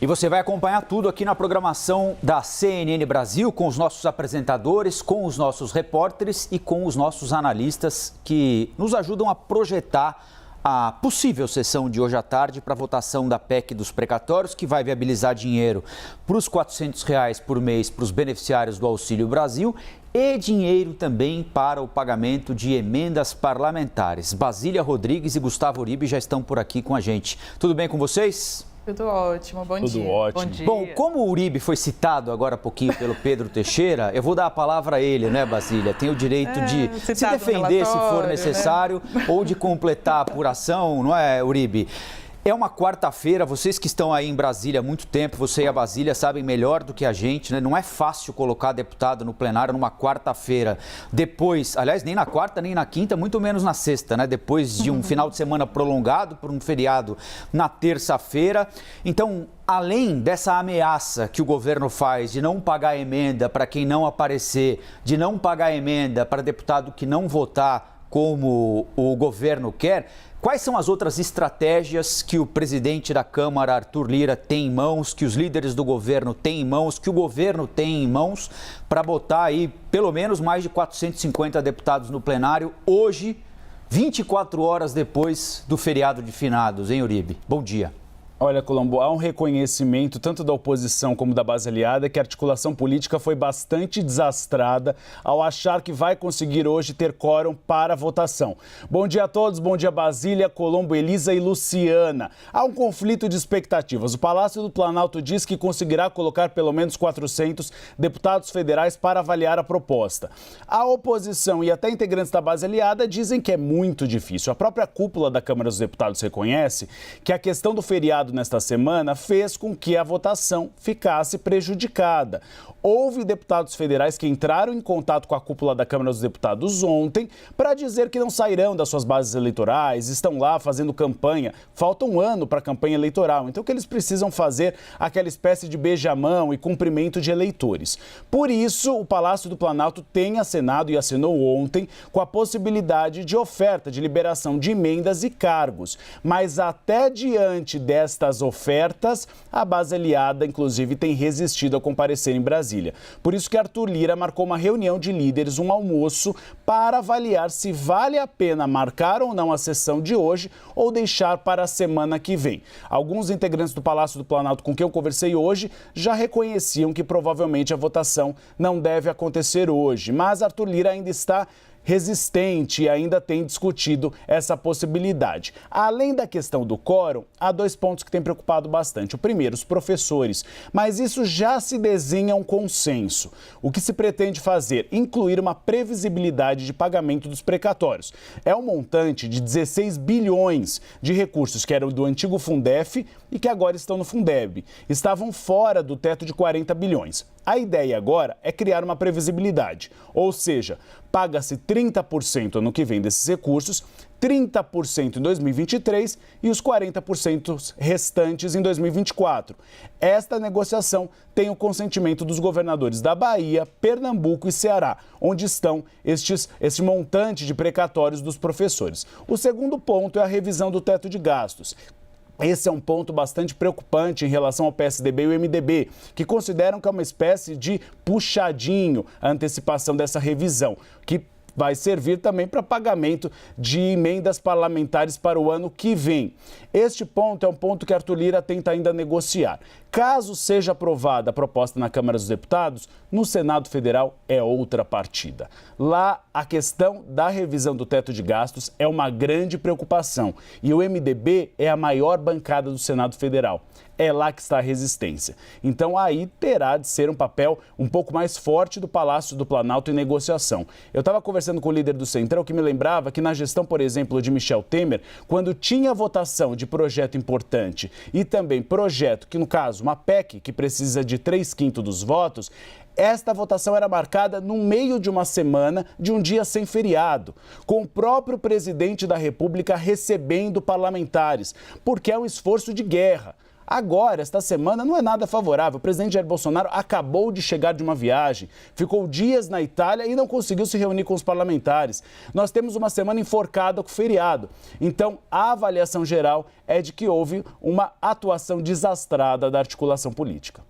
E você vai acompanhar tudo aqui na programação da CNN Brasil, com os nossos apresentadores, com os nossos repórteres e com os nossos analistas que nos ajudam a projetar a possível sessão de hoje à tarde para a votação da PEC dos precatórios, que vai viabilizar dinheiro para os R$400 por mês para os beneficiários do Auxílio Brasil e dinheiro também para o pagamento de emendas parlamentares. Basília Rodrigues e Gustavo Uribe já estão por aqui com a gente. Tudo bem com vocês? Tudo ótimo, bom dia. Tudo ótimo. Bom dia. Bom, como o Uribe foi citado agora há pouquinho pelo Pedro Teixeira, eu vou dar a palavra a ele, né, Basília? Tem o direito de se defender se for necessário, né? Ou de completar a apuração, não é, Uribe? É uma quarta-feira, vocês que estão aí em Brasília há muito tempo, você e a Basília sabem melhor do que a gente, né? Não é fácil colocar deputado no plenário numa quarta-feira. Depois, aliás, nem na quarta, nem na quinta, muito menos na sexta, né? Depois de um final de semana prolongado por um feriado na terça-feira. Então, além dessa ameaça que o governo faz de não pagar emenda para quem não aparecer, de não pagar emenda para deputado que não votar como o governo quer, quais são as outras estratégias que o presidente da Câmara, Arthur Lira, tem em mãos, que os líderes do governo têm em mãos, que o governo tem em mãos para botar aí pelo menos mais de 450 deputados no plenário hoje, 24 horas depois do feriado de finados, hein, Uribe? Bom dia. Olha, Colombo, há um reconhecimento tanto da oposição como da base aliada que a articulação política foi bastante desastrada ao achar que vai conseguir hoje ter quórum para a votação. Bom dia a todos, bom dia Basília, Colombo, Elisa e Luciana. Há um conflito de expectativas. O Palácio do Planalto diz que conseguirá colocar pelo menos 400 deputados federais para avaliar a proposta. A oposição e até integrantes da base aliada dizem que é muito difícil. A própria cúpula da Câmara dos Deputados reconhece que a questão do feriado nesta semana fez com que a votação ficasse prejudicada. Houve deputados federais que entraram em contato com a cúpula da Câmara dos Deputados ontem para dizer que não sairão das suas bases eleitorais, estão lá fazendo campanha, falta um ano para a campanha eleitoral, então que eles precisam fazer aquela espécie de beijamão e cumprimento de eleitores. Por isso, o Palácio do Planalto tem acenado e assinou ontem com a possibilidade de oferta de liberação de emendas e cargos, mas até diante destas ofertas, a base aliada, inclusive, tem resistido a comparecer em Brasília. Por isso que Arthur Lira marcou uma reunião de líderes, um almoço, para avaliar se vale a pena marcar ou não a sessão de hoje ou deixar para a semana que vem. Alguns integrantes do Palácio do Planalto com quem eu conversei hoje já reconheciam que provavelmente a votação não deve acontecer hoje, mas Arthur Lira ainda está resistente e ainda tem discutido essa possibilidade. Além da questão do quórum, há dois pontos que têm preocupado bastante. O primeiro, os professores, mas isso já se desenha um consenso. O que se pretende fazer? Incluir uma previsibilidade de pagamento dos precatórios. É um montante de 16 bilhões de recursos que eram do antigo Fundef e que agora estão no Fundeb. Estavam fora do teto de 40 bilhões. A ideia agora é criar uma previsibilidade, ou seja, paga-se 30% ano que vem desses recursos, 30% em 2023 e os 40% restantes em 2024. Esta negociação tem o consentimento dos governadores da Bahia, Pernambuco e Ceará, onde estão este montante de precatórios dos professores. O segundo ponto é a revisão do teto de gastos. Esse é um ponto bastante preocupante em relação ao PSDB e o MDB, que consideram que é uma espécie de puxadinho a antecipação dessa revisão, que vai servir também para pagamento de emendas parlamentares para o ano que vem. Este ponto é um ponto que Arthur Lira tenta ainda negociar. Caso seja aprovada a proposta na Câmara dos Deputados, no Senado Federal é outra partida. Lá, a questão da revisão do teto de gastos é uma grande preocupação e o MDB é a maior bancada do Senado Federal. É lá que está a resistência. Então, aí terá de ser um papel um pouco mais forte do Palácio do Planalto em negociação. Eu estava conversando com o líder do Centrão, que me lembrava que na gestão, por exemplo, de Michel Temer, quando tinha votação de projeto importante e também projeto que, no caso, uma PEC que precisa de 3/5 dos votos, esta votação era marcada no meio de uma semana, de um dia sem feriado, com o próprio presidente da República recebendo parlamentares, porque é um esforço de guerra. Agora, esta semana, não é nada favorável. O presidente Jair Bolsonaro acabou de chegar de uma viagem, ficou dias na Itália e não conseguiu se reunir com os parlamentares. Nós temos uma semana enforcada com o feriado. Então, a avaliação geral é de que houve uma atuação desastrada da articulação política.